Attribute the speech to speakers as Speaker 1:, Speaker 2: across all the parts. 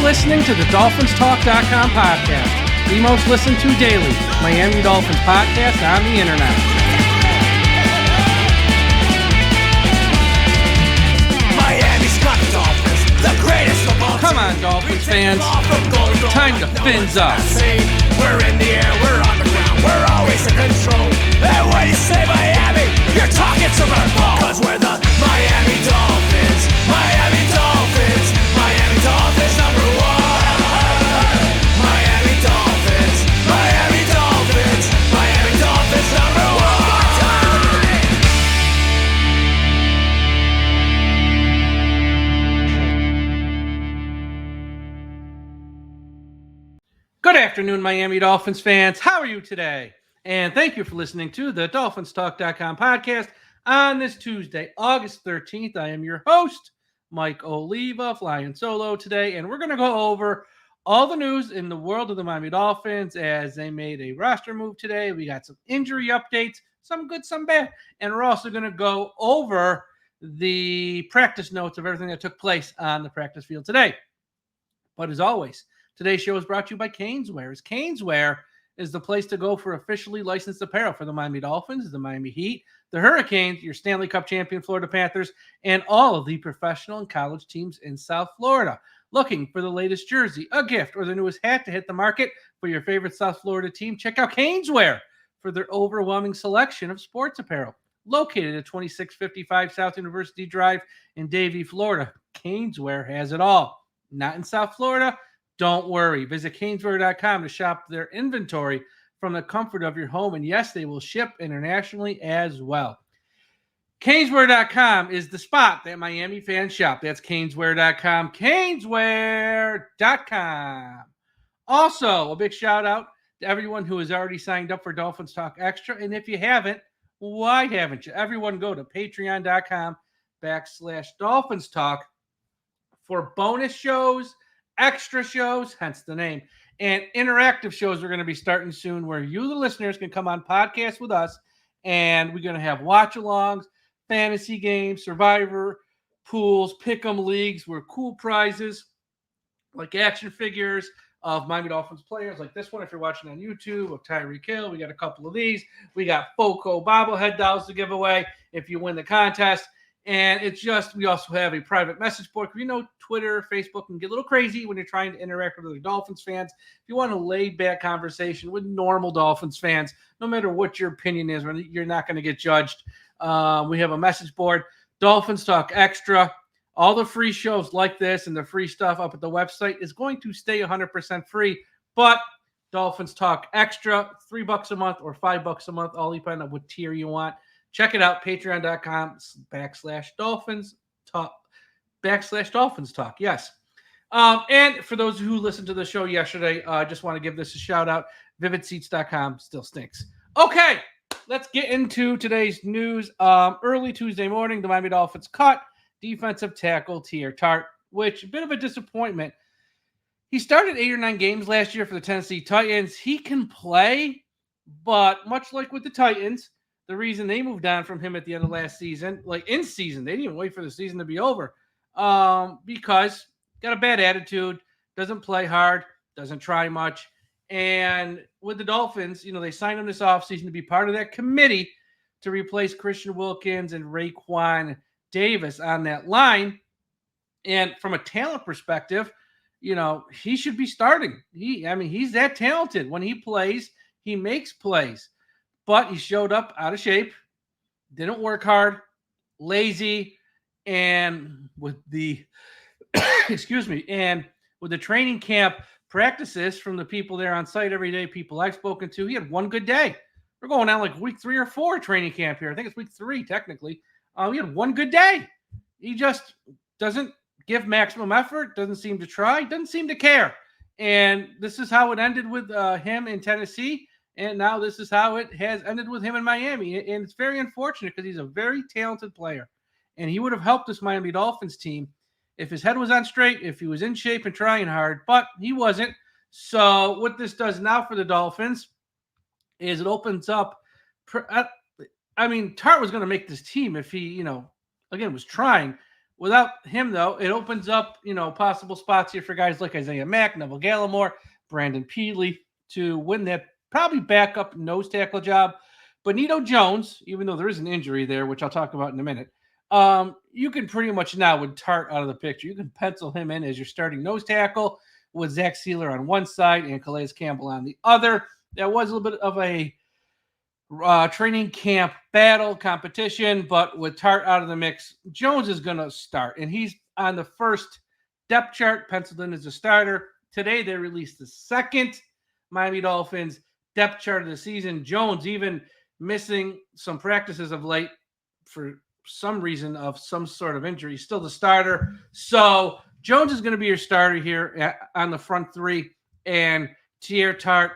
Speaker 1: listening to the DolphinsTalk.com podcast, the most listened to daily Miami Dolphins podcast on the internet.
Speaker 2: Miami's got the Dolphins, the greatest of all.
Speaker 1: Come on, Dolphins fans. Time to fins up.
Speaker 2: We're in the air, we're on the ground, we're always in control. And when you say Miami, you're talking Super Bowl. Cause we're the Miami Dolphins, Miami Dolphins, Miami Dolphins number one. Miami Dolphins, Miami Dolphins, Miami Dolphins number one.
Speaker 1: Good afternoon, Miami Dolphins fans. How are you today? And thank you for listening to the DolphinsTalk.com podcast on this Tuesday, August 13th. I am your host, Mike Oliva, flying solo today, and we're going to go over all the news in the world of the Miami Dolphins as they made a roster move today. We got some injury updates, some good, some bad, and we're also going to go over the practice notes of everything that took place on the practice field today. But as always, today's show is brought to you by Caneswear. Caneswear is the place to go for officially licensed apparel for the Miami Dolphins, the Miami Heat, the Hurricanes, your Stanley Cup champion Florida Panthers, and all of the professional and college teams in South Florida. Looking for the latest jersey, a gift, or the newest hat to hit the market for your favorite South Florida team? Check out Caneswear for their overwhelming selection of sports apparel. Located at 2655 South University Drive in Davie, Florida, Caneswear has it all. Not in South Florida? Don't worry. Visit Caneswear.com to shop their inventory from the comfort of your home. And yes, they will ship internationally as well. Caneswear.com is the spot that Miami fans shop. That's Caneswear.com. Caneswear.com. Also, a big shout out to everyone who has already signed up for Dolphins Talk Extra. And if you haven't, why haven't you? Everyone go to patreon.com/Dolphins Talk for bonus shows, extra shows, hence the name, and interactive shows are going to be starting soon where you, the listeners, can come on podcasts with us, and we're going to have watch-alongs, fantasy games, survivor pools, pick-em leagues where cool prizes like action figures of Miami Dolphins players like this one if you're watching on YouTube, of Tyreek Hill. We got a couple of these. We got FOCO bobblehead dolls to give away if you win the contest. And it's just, we also have a private message board. You know, Twitter, Facebook can get a little crazy when you're trying to interact with other Dolphins fans. If you want a laid-back conversation with normal Dolphins fans, no matter what your opinion is, you're not going to get judged. We have a message board, Dolphins Talk Extra. All the free shows like this and the free stuff up at the website is going to stay 100% free. But Dolphins Talk Extra, $3 a month or $5 a month, all depending on what tier you want. Check it out, patreon.com/Dolphins Talk. Yes. And for those who listened to the show yesterday, I just want to give this a shout out. VividSeats.com still stinks. Okay, let's get into today's news. Early Tuesday morning, the Miami Dolphins cut defensive tackle Teair Tart, which a bit of a disappointment. He started 8 or 9 games last year for the Tennessee Titans. He can play, but much like with the Titans, the reason they moved on from him at the end of last season, like in season, they didn't even wait for the season to be over, because got a bad attitude, doesn't play hard, doesn't try much. And with the Dolphins, you know, they signed him this offseason to be part of that committee to replace Christian Wilkins and Raekwon Davis on that line. And from a talent perspective, you know, he should be starting. He's that talented. When he plays, he makes plays. But he showed up out of shape, didn't work hard, lazy, and with the and with the training camp practices from the people there on site every day, people I've spoken to, he had one good day. We're going on like week 3 or 4 training camp here. I think it's week 3 technically. He had one good day. He just doesn't give maximum effort, doesn't seem to try, doesn't seem to care. And this is how it ended with him in Tennessee. And now this is how it has ended with him in Miami. And it's very unfortunate because he's a very talented player. And he would have helped this Miami Dolphins team if his head was on straight, if he was in shape and trying hard. But he wasn't. So what this does now for the Dolphins is it opens up. Tart was going to make this team if he, again, was trying. Without him, though, it opens up, possible spots here for guys like Isaiah Mack, Neville Gallimore, Brandon Peely to win that probably backup nose tackle job. Benito Jones, even though there is an injury there, which I'll talk about in a minute, you can pretty much now, with Tart out of the picture, you can pencil him in as your starting nose tackle with Zach Sealer on one side and Calais Campbell on the other. That was a little bit of a training camp battle competition, but with Tart out of the mix, Jones is going to start, and he's on the first depth chart, penciled in as a starter. Today, they released the second Miami Dolphins depth chart of the season. Jones even missing some practices of late for some reason of some sort of injury, still the starter. So Jones is going to be your starter here on the front three, and Tier Tart,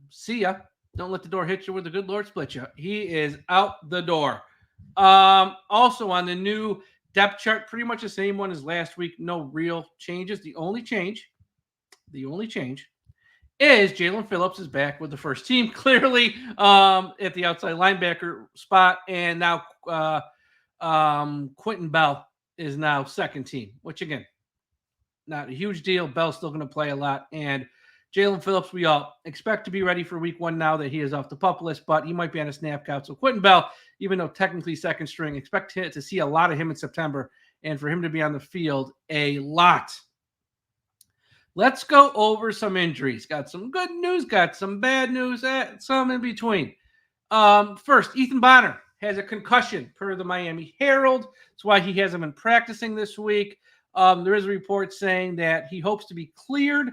Speaker 1: see ya. Don't let the door hit you where the good Lord split you. He is out the door. Also on the new depth chart, pretty much the same one as last week. No real changes. The only change is Jaylen Phillips is back with the first team, clearly at the outside linebacker spot. And now Quentin Bell is now second team, which, again, not a huge deal. Bell's still going to play a lot. And Jaylen Phillips, we all expect to be ready for week one now that he is off the PUP list, but he might be on a snap count. So Quentin Bell, even though technically second string, expect to see a lot of him in September and for him to be on the field a lot. Let's go over some injuries. Got some good news, got some bad news, some in between. First, Ethan Bonner has a concussion per the Miami Herald. That's why he hasn't been practicing this week. There is a report saying that he hopes to be cleared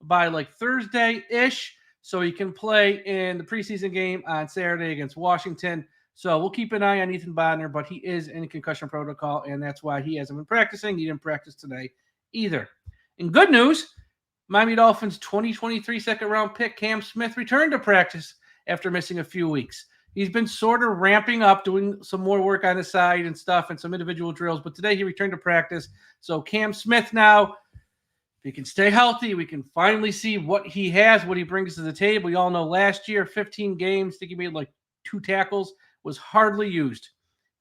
Speaker 1: by like Thursday-ish so he can play in the preseason game on Saturday against Washington. So we'll keep an eye on Ethan Bonner, but he is in concussion protocol, and that's why he hasn't been practicing. He didn't practice today either. In good news, Miami Dolphins 2023 second-round pick Cam Smith returned to practice after missing a few weeks. He's been sort of ramping up, doing some more work on the side and stuff and some individual drills, but today he returned to practice. So Cam Smith now, if he can stay healthy, we can finally see what he has, what he brings to the table. We all know last year, 15 games, I think he made like 2 tackles, was hardly used.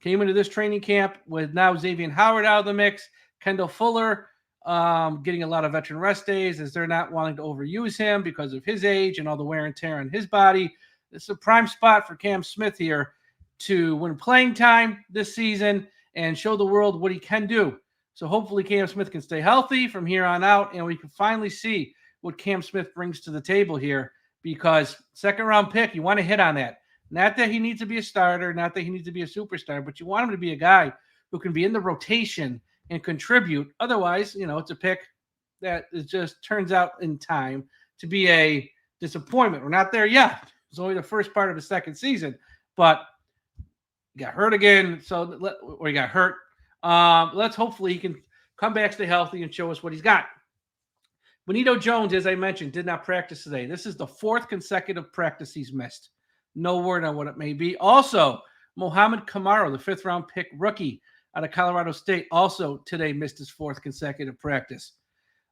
Speaker 1: Came into this training camp with now Xavier Howard out of the mix, Kendall Fuller getting a lot of veteran rest days as they're not wanting to overuse him because of his age and all the wear and tear on his body. It's a prime spot for Cam Smith here to win playing time this season and show the world what he can do. So hopefully Cam Smith can stay healthy from here on out, and we can finally see what Cam Smith brings to the table here, because second-round pick, you want to hit on that. Not that he needs to be a starter, not that he needs to be a superstar, but you want him to be a guy who can be in the rotation and contribute. Otherwise, it's a pick that it just turns out in time to be a disappointment. We're not there yet. It's only the first part of the second season, but he got hurt again. Or he got hurt. Let's hopefully he can come back, stay healthy, and show us what he's got. Benito Jones, as I mentioned, did not practice today. This is the 4th consecutive practice he's missed. No word on what it may be. Also, Mohamed Kamara, the 5th-round pick rookie out of Colorado State, also today missed his 4th consecutive practice.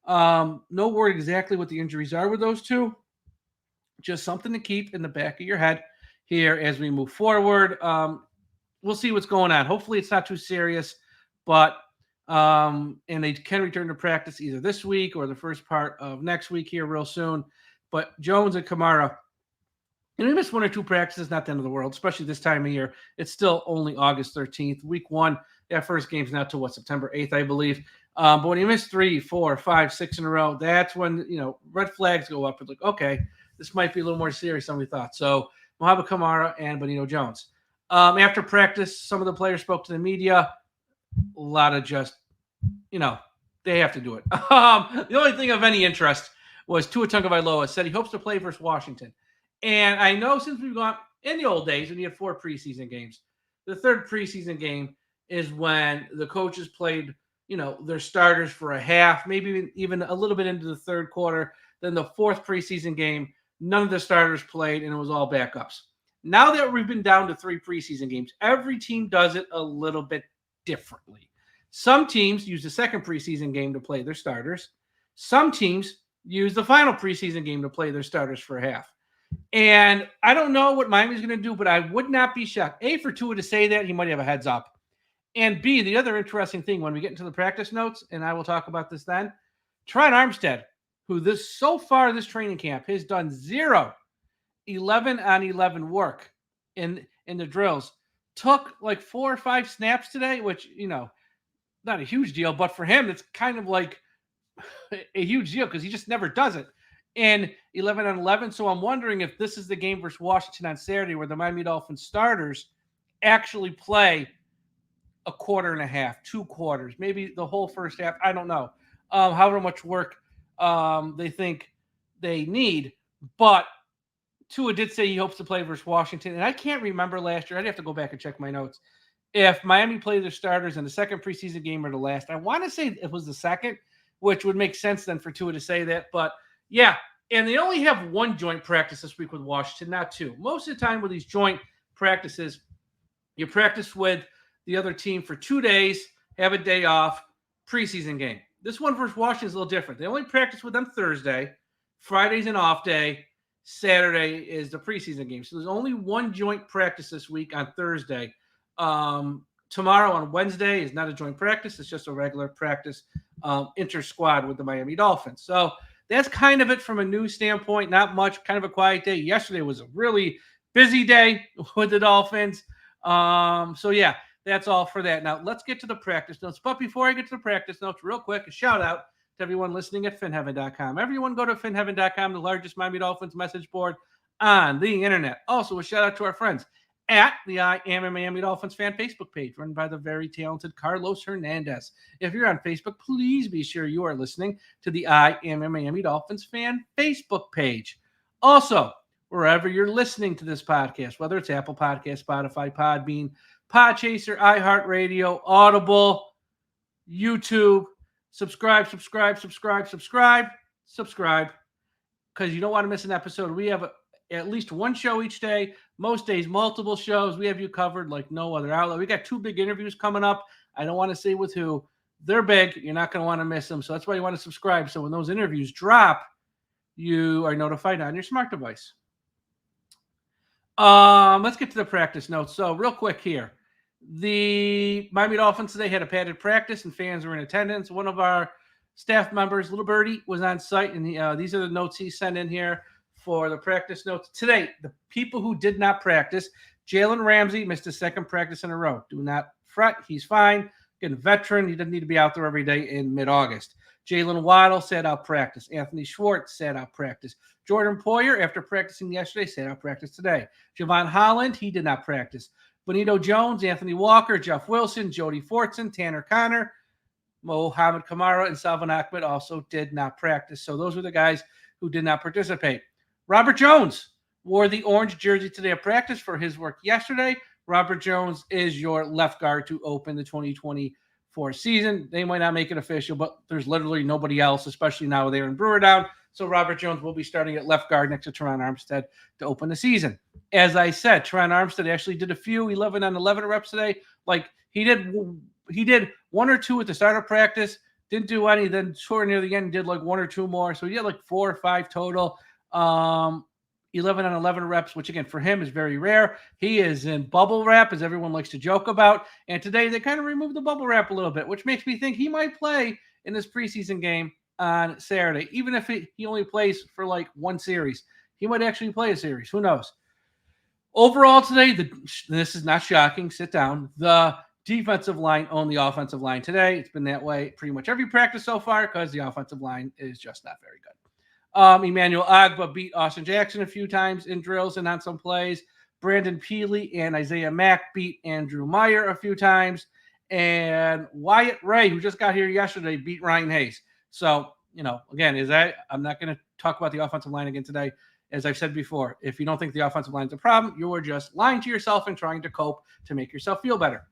Speaker 1: No word exactly what the injuries are with those two. Just something to keep in the back of your head here as we move forward. We'll see what's going on. Hopefully it's not too serious, but and they can return to practice either this week or the first part of next week here real soon. But Jones and Kamara, we missed 1 or 2 practices, not the end of the world, especially this time of year. It's still only August 13th. Week 1, that first game's not till September 8th, I believe. But when you miss 3, 4, 5, 6 in a row, that's when, red flags go up. It's like, okay, this might be a little more serious than we thought. So Mohamed Kamara and Benito Jones. After practice, some of the players spoke to the media. A lot of just, they have to do it. The only thing of any interest was Tua Tagovailoa said he hopes to play versus Washington. And I know since we've gone in the old days when you had 4 preseason games, the 3rd preseason game is when the coaches played, their starters for a half, maybe even a little bit into the 3rd quarter. Then the 4th preseason game, none of the starters played, and it was all backups. Now that we've been down to 3 preseason games, every team does it a little bit differently. Some teams use the 2nd preseason game to play their starters. Some teams use the final preseason game to play their starters for a half. And I don't know what Miami's going to do, but I would not be shocked. For Tua to say that, he might have a heads up. And B, the other interesting thing when we get into the practice notes, and I will talk about this then, Trent Armstead, who so far this training camp has done 11 on 11 work in the drills, took like 4 or 5 snaps today, which, not a huge deal, but for him, it's kind of like a huge deal because he just never does it in 11 on 11. So I'm wondering if this is the game versus Washington on Saturday where the Miami Dolphins starters actually play a quarter and a half, 2 quarters, maybe the whole first half. I don't know however much work they think they need. But Tua did say he hopes to play versus Washington. And I can't remember last year. I'd have to go back and check my notes. If Miami played their starters in the second preseason game or the last, I want to say it was the second, which would make sense then for Tua to say that. But yeah, and they only have 1 joint practice this week with Washington, not 2. Most of the time with these joint practices, you practice with the other team for 2 days, have a day off, preseason game. This one versus Washington is a little different. They only practice with them Thursday. Friday's an off day. Saturday is the preseason game. So there's only 1 joint practice this week on Thursday. Tomorrow on Wednesday is not a joint practice. It's just a regular practice inter-squad with the Miami Dolphins. So that's kind of it from a news standpoint. Not much, kind of a quiet day. Yesterday was a really busy day with the Dolphins. So yeah, that's all for that. Now let's get to the practice notes. But before I get to the practice notes, real quick, a shout out to everyone listening at finheaven.com. Everyone go to finheaven.com, the largest Miami Dolphins message board on the internet. Also, a shout out to our friends at the I Am a Miami Dolphins fan Facebook page, run by the very talented Carlos Hernandez. If you're on Facebook, please be sure you are listening to the I Am a Miami Dolphins fan Facebook page. Also, wherever you're listening to this podcast, whether it's Apple Podcasts, Spotify, Podbean, Podchaser, iHeartRadio, Audible, YouTube, subscribe, because you don't want to miss an episode. We have at least 1 show each day, most days, multiple shows. We have you covered like no other outlet. We got 2 big interviews coming up. I don't want to say with who. They're big. You're not going to want to miss them. So that's why you want to subscribe. So when those interviews drop, you are notified on your smart device. Let's get to the practice notes. So real quick here. The Miami Dolphins today had a padded practice and fans were in attendance. One of our staff members, Little Birdie, was on site, and these are the notes he sent in here for the practice notes. Today, the people who did not practice, Jaylen Ramsey missed his 2nd practice in a row. Do not fret. He's fine. Again, veteran. He doesn't need to be out there every day in mid-August. Jaylen Waddle sat out practice. Anthony Schwartz sat out practice. Jordan Poyer, after practicing yesterday, sat out practice today. Javon Holland, he did not practice. Benito Jones, Anthony Walker, Jeff Wilson, Jody Fortson, Tanner Connor, Mohamed Kamara, and Salvon Ahmed also did not practice. So those are the guys who did not participate. Robert Jones wore the orange jersey today at practice for his work yesterday. Robert Jones is your left guard to open the 2024 season. They might not make it official, but there's literally nobody else, especially now they're in Brewer Down. So Robert Jones will be starting at left guard next to Teron Armstead to open the season. As I said, Teron Armstead actually did a few 11 on 11 reps today. Like he did 1 or 2 at the start of practice, didn't do any, then toward near the end did like 1 or 2 more. So he had like 4 or 5 total. 11 on 11 reps, which again for him is very rare. He is in bubble wrap, as everyone likes to joke about. And today they kind of removed the bubble wrap a little bit, which makes me think he might play in this preseason game on Saturday. Even if he only plays for like 1 series, he might actually play a series. Who knows? Overall today, this is not shocking. Sit down. The defensive line owned the offensive line today. It's been that way pretty much every practice so far because the offensive line is just not very good. Emmanuel Agba beat Austin Jackson a few times in drills and on some plays. Brandon Peely and Isaiah Mack beat Andrew Meyer a few times. And Wyatt Ray, who just got here yesterday, beat Ryan Hayes. So, again, I'm not going to talk about the offensive line again today. As I've said before, if you don't think the offensive line is a problem, you're just lying to yourself and trying to cope to make yourself feel better.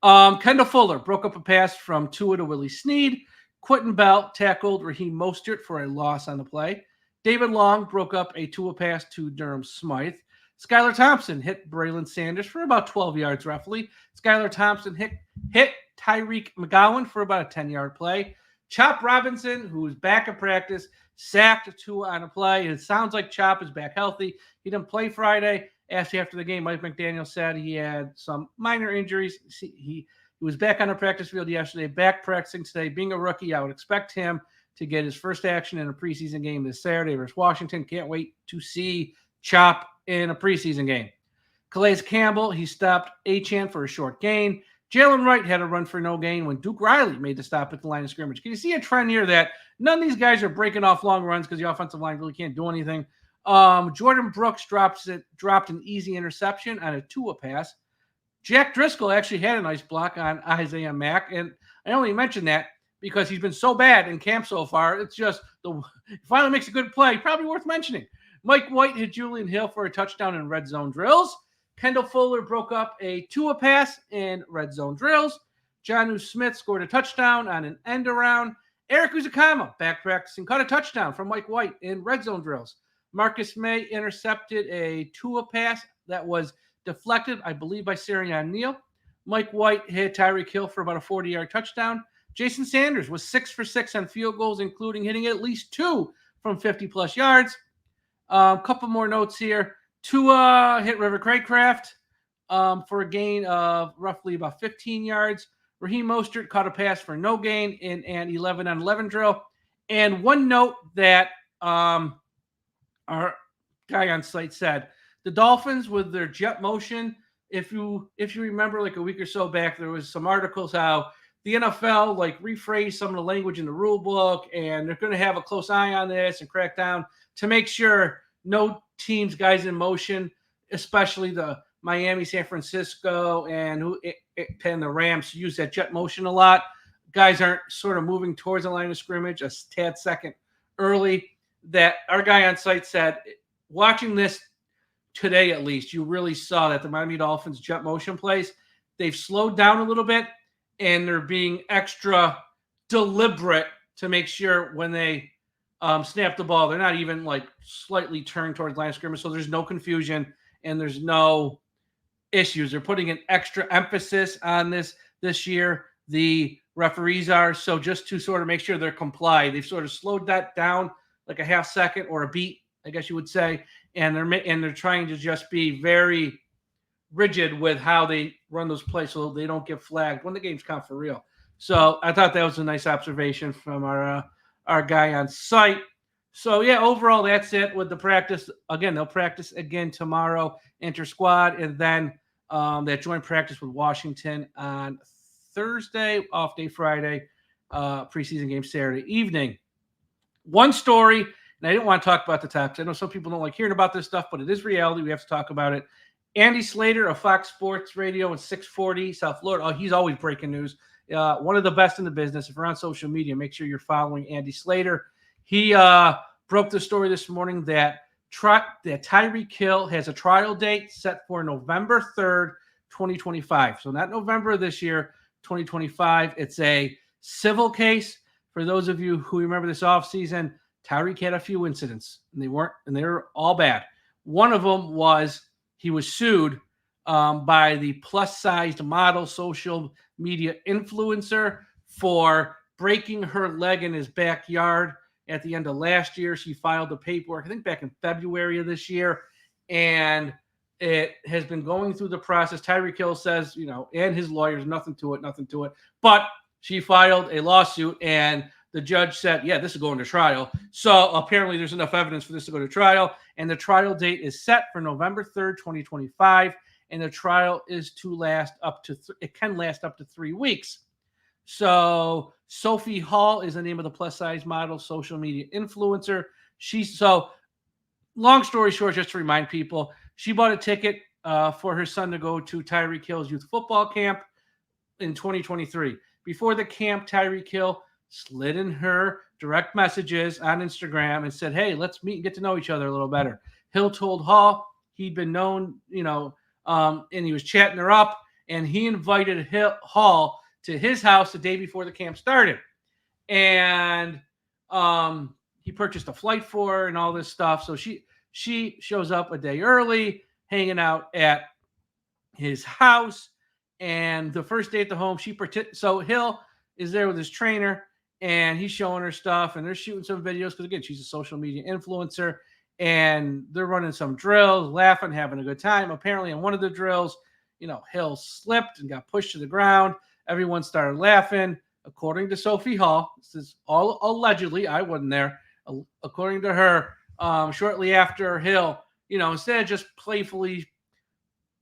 Speaker 1: Kendall Fuller broke up a pass from Tua to Willie Snead. Quentin Bell tackled Raheem Mostert for a loss on the play. David Long broke up a Tua pass to Durham Smythe. Skylar Thompson hit Braylon Sanders for about 12 yards roughly. Skylar Thompson hit Tyreek McGowan for about a 10-yard play. Chop Robinson, who's back at practice, sacked Tua on a play. It sounds like Chop is back healthy. He didn't play Friday, Asked after the game, Mike McDaniel said he had some minor injuries. He was back on the practice field yesterday, back practicing today. Being a rookie, I would expect him to get his first action in a preseason game this Saturday versus Washington. Can't wait to see Chop in a preseason game. Calais Campbell, he stopped Achane for a short gain. Jaylen Wright had a run for no gain when Duke Riley made the stop at the line of scrimmage. Can you see a trend here that none of these guys are breaking off long runs because the offensive line really can't do anything? Jordan Brooks dropped an easy interception on a Tua pass. Jack Driscoll actually had a nice block on Isaiah Mack, and I only mention that because he's been so bad in camp so far. It's just he finally makes a good play, probably worth mentioning. Mike White hit Julian Hill for a touchdown in red zone drills. Kendall Fuller broke up a Tua pass in red zone drills. Jonnu Smith scored a touchdown on an end around. Eric Uzakama, back practicing, caught a touchdown from Mike White in red zone drills. Marcus May intercepted a Tua pass that was deflected, I believe, by Sirianni Neal. Mike White hit Tyreek Hill for about a 40-yard touchdown. Jason Sanders was 6 for 6 on field goals, including hitting at least 2 from 50-plus yards. A couple more notes here. Tua hit River Craycraft for a gain of roughly about 15 yards. Raheem Mostert caught a pass for no gain in an 11-on-11 drill. And one note that our guy on site said, the Dolphins with their jet motion, if you remember like a week or so back, there was some articles how the NFL like rephrased some of the language in the rule book, and they're going to have a close eye on this and crack down to make sure no teams, guys in motion, especially the Miami, San Francisco, and the Rams use that jet motion a lot. Guys aren't sort of moving towards the line of scrimmage a tad second early. That our guy on site said, watching this today at least, you really saw that the Miami Dolphins jet motion plays, they've slowed down a little bit, and they're being extra deliberate to make sure when they snap the ball, they're not even like slightly turned towards line of scrimmage, so there's no confusion and there's no issues. They're putting an extra emphasis on this year. The referees are, so just to sort of make sure they're complied, they've sort of slowed that down like a half second or a beat, I guess you would say, and they're trying to just be very rigid with how they run those plays so they don't get flagged when the games count for real. So I thought that was a nice observation from our guy on site. So yeah, overall that's it with the practice. Again, they'll practice again tomorrow, inter-squad, and then that joint practice with Washington on Thursday, off day Friday, preseason game Saturday evening. One story, and I didn't want to talk about the topics. I know some people don't like hearing about this stuff, but it is reality. We have to talk about it. Andy Slater of Fox Sports Radio and 640 South Florida. Oh, he's always breaking news. One of the best in the business. If you're on social media, make sure you're following Andy Slater. He broke the story this morning that Tyreek Hill has a trial date set for November 3rd, 2025. So not November of this year, 2025. It's a civil case. For those of you who remember this offseason, Tyreek had a few incidents, and they were all bad. One of them was he was sued by the plus-sized model social media influencer for breaking her leg in his backyard at the end of last year. She filed the paperwork, I think back in February of this year, and it has been going through the process. Tyreek Hill says, and his lawyers, nothing to it. But she filed a lawsuit, and the judge said, yeah, this is going to trial. So apparently there's enough evidence for this to go to trial, and the trial date is set for November 3rd, 2025, and the trial is to last up to it can last up to 3 weeks. So Sophie Hall is the name of the plus-size model social media influencer. So long story short, just to remind people, she bought a ticket for her son to go to Tyreek Hill's youth football camp in 2023. Before the camp, Tyreek Hill slid in her direct messages on Instagram and said, hey, let's meet and get to know each other a little better. Hill told Hall he'd been known, and he was chatting her up, and he invited Hall to his house the day before the camp started. And he purchased a flight for her and all this stuff. So she shows up a day early, hanging out at his house. And the first day at the home, so Hill is there with his trainer, and he's showing her stuff, and they're shooting some videos because, again, she's a social media influencer. and they're running some drills, laughing, having a good time. Apparently, in one of the drills, Hill slipped and got pushed to the ground. Everyone started laughing. According to Sophie Hall, this is all allegedly, I wasn't there. According to her, shortly after Hill, instead of just playfully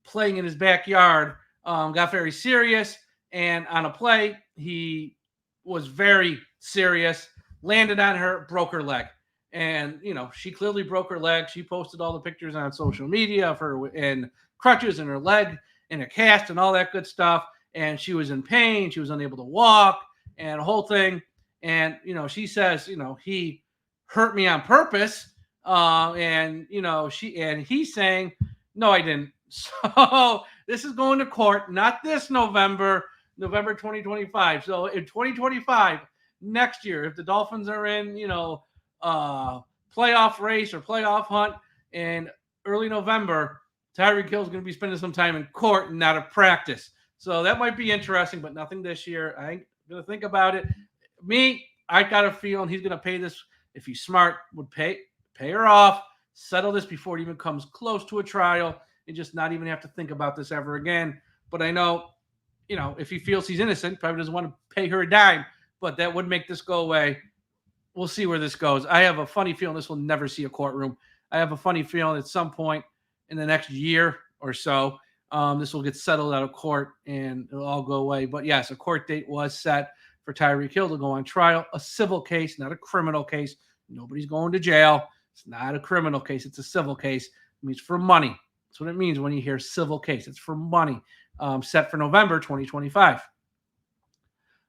Speaker 1: playing in his backyard, got very serious. And on a play, he was very serious, landed on her, broke her leg. And, she clearly broke her leg. She posted all the pictures on social media of her in crutches and her leg in a cast and all that good stuff. And she was in pain. She was unable to walk and the whole thing. And, she says, he hurt me on purpose. And he's saying, no, I didn't. So this is going to court, not this November 2025. So in 2025, next year, if the Dolphins are in, playoff race or playoff hunt in early November, Tyreek Hill is going to be spending some time in court and not a practice. So that might be interesting, but nothing this year. I ain't going to think about it. I got a feeling he's going to pay this. If he's smart, would pay her off, settle this before it even comes close to a trial, and just not even have to think about this ever again. But I know, if he feels he's innocent, probably doesn't want to pay her a dime, but that would make this go away. We'll see where this goes. I have a funny feeling this will never see a courtroom. I have a funny feeling at some point in the next year or so, this will get settled out of court and it'll all go away. But yes, a court date was set for Tyreek Hill to go on trial, a civil case, not a criminal case. Nobody's going to jail. It's not a criminal case. It's a civil case. It means for money. That's what it means when you hear civil case. It's for money. Set for November 2025.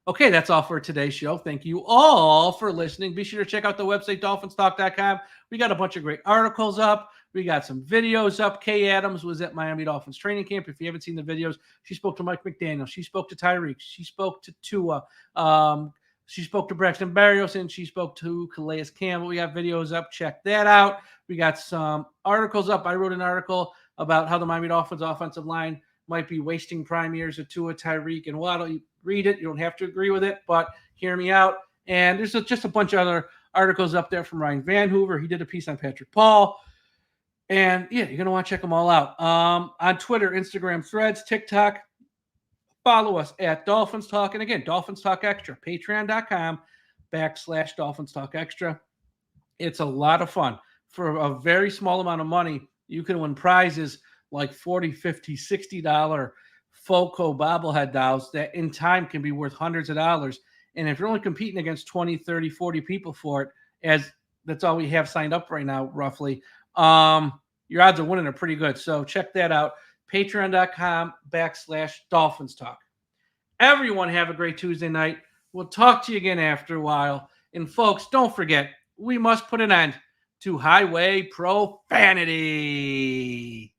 Speaker 1: Okay, that's all for today's show. Thank you all for listening. Be sure to check out the website, DolphinsTalk.com. We got a bunch of great articles up. We got some videos up. Kay Adams was at Miami Dolphins training camp. If you haven't seen the videos, she spoke to Mike McDaniel. She spoke to Tyreek. She spoke to Tua. She spoke to Braxton Berrios, and she spoke to Calais Campbell. We got videos up. Check that out. We got some articles up. I wrote an article about how the Miami Dolphins offensive line might be wasting prime years of Tua, Tyreek, and Waddle. You read it. You don't have to agree with it, but hear me out. And there's just a bunch of other articles up there from Ryan Van Hoover. He did a piece on Patrick Paul. And, yeah, you're going to want to check them all out. On Twitter, Instagram, Threads, TikTok. Follow us at Dolphins Talk. And, again, Dolphins Talk Extra. Patreon.com/Dolphins Talk Extra. It's a lot of fun. For a very small amount of money, you can win prizes like $40, $50, $60 FOCO bobblehead dolls that in time can be worth hundreds of dollars. And if you're only competing against 20, 30, 40 people for it, as that's all we have signed up right now, roughly, your odds of winning are pretty good. So check that out. Patreon.com/Dolphins Talk. Everyone have a great Tuesday night. We'll talk to you again after a while. And folks, don't forget, we must put an end to highway profanity.